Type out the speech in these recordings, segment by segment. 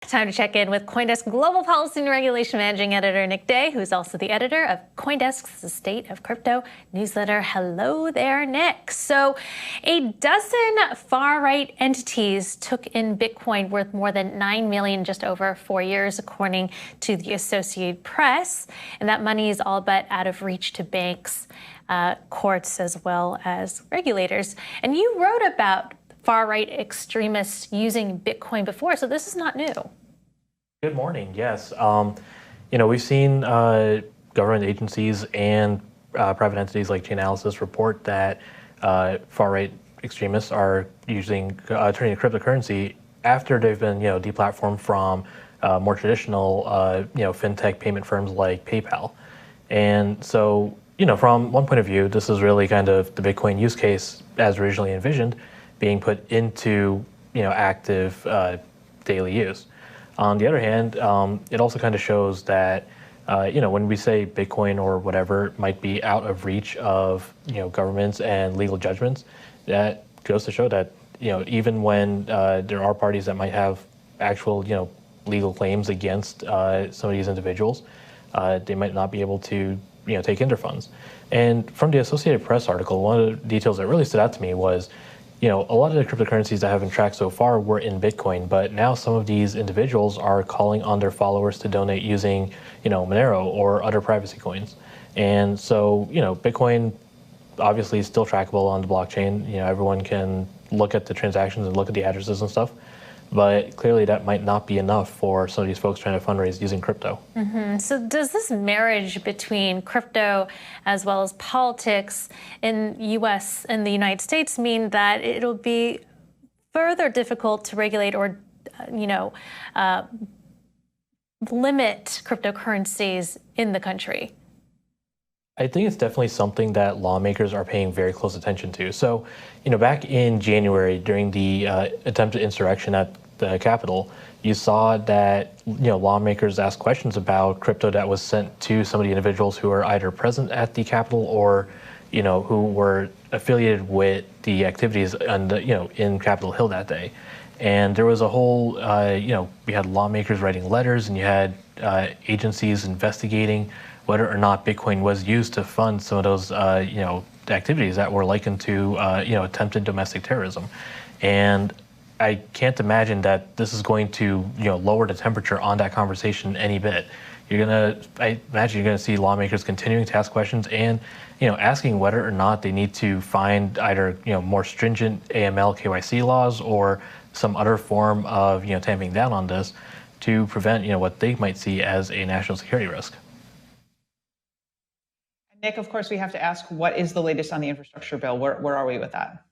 Time to check in with CoinDesk Global Policy and Regulation Managing Editor Nick Day, who's also the editor of CoinDesk's State of Crypto newsletter. Hello there, Nick. So a dozen far-right entities took in Bitcoin worth more than $9 million just over 4 years, according to the Associated Press. And that money is all but out of reach to banks, courts, as well as regulators. And you wrote about far-right extremists using Bitcoin before, so this is not new. Good morning. Yes, we've seen government agencies and private entities like Chainalysis report that far-right extremists are using turning to cryptocurrency after they've been deplatformed from more traditional fintech payment firms like PayPal. And so from one point of view, this is really kind of the Bitcoin use case as originally envisioned being put into active daily use. On the other hand, it also kind of shows that when we say Bitcoin or whatever might be out of reach of governments and legal judgments, that goes to show that even when there are parties that might have actual legal claims against some of these individuals, they might not be able to take in their funds. And from the Associated Press article, one of the details that really stood out to me was a lot of the cryptocurrencies that have been tracked so far were in Bitcoin, but now some of these individuals are calling on their followers to donate using, Monero or other privacy coins. And so, Bitcoin obviously is still trackable on the blockchain. Everyone can look at the transactions and look at the addresses and stuff. But clearly that might not be enough for some of these folks trying to fundraise using crypto. Mm-hmm. So does this marriage between crypto as well as politics in the United States mean that it'll be further difficult to regulate or, limit cryptocurrencies in the country? I think it's definitely something that lawmakers are paying very close attention to. So, back in January, during the attempted insurrection at the Capitol, you saw that, lawmakers asked questions about crypto that was sent to some of the individuals who were either present at the Capitol or, who were affiliated with the activities in Capitol Hill that day. And there was a whole, we had lawmakers writing letters, and you had agencies investigating whether or not Bitcoin was used to fund some of those, activities that were likened to, attempted domestic terrorism. And I can't imagine that this is going to, lower the temperature on that conversation any bit. I imagine you're gonna see lawmakers continuing to ask questions and, asking whether or not they need to find either, more stringent AML KYC laws or some other form of, tamping down on this to prevent, what they might see as a national security risk. Nick, of course, we have to ask, what is the latest on the infrastructure bill? Where are we with that?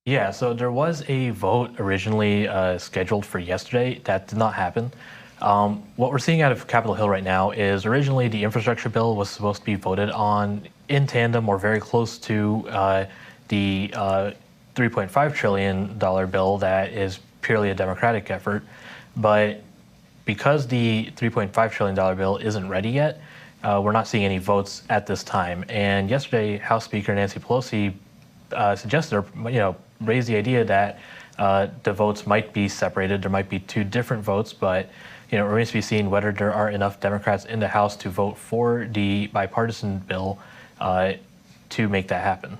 Yeah, so there was a vote originally scheduled for yesterday that did not happen. What we're seeing out of Capitol Hill right now is originally the infrastructure bill was supposed to be voted on in tandem or very close to the $3.5 trillion bill that is purely a Democratic effort. But because the $3.5 trillion bill isn't ready yet, we're not seeing any votes at this time. And yesterday, House Speaker Nancy Pelosi suggested, or raised the idea that the votes might be separated. There might be two different votes, but it remains to be seen whether there are enough Democrats in the House to vote for the bipartisan bill to make that happen.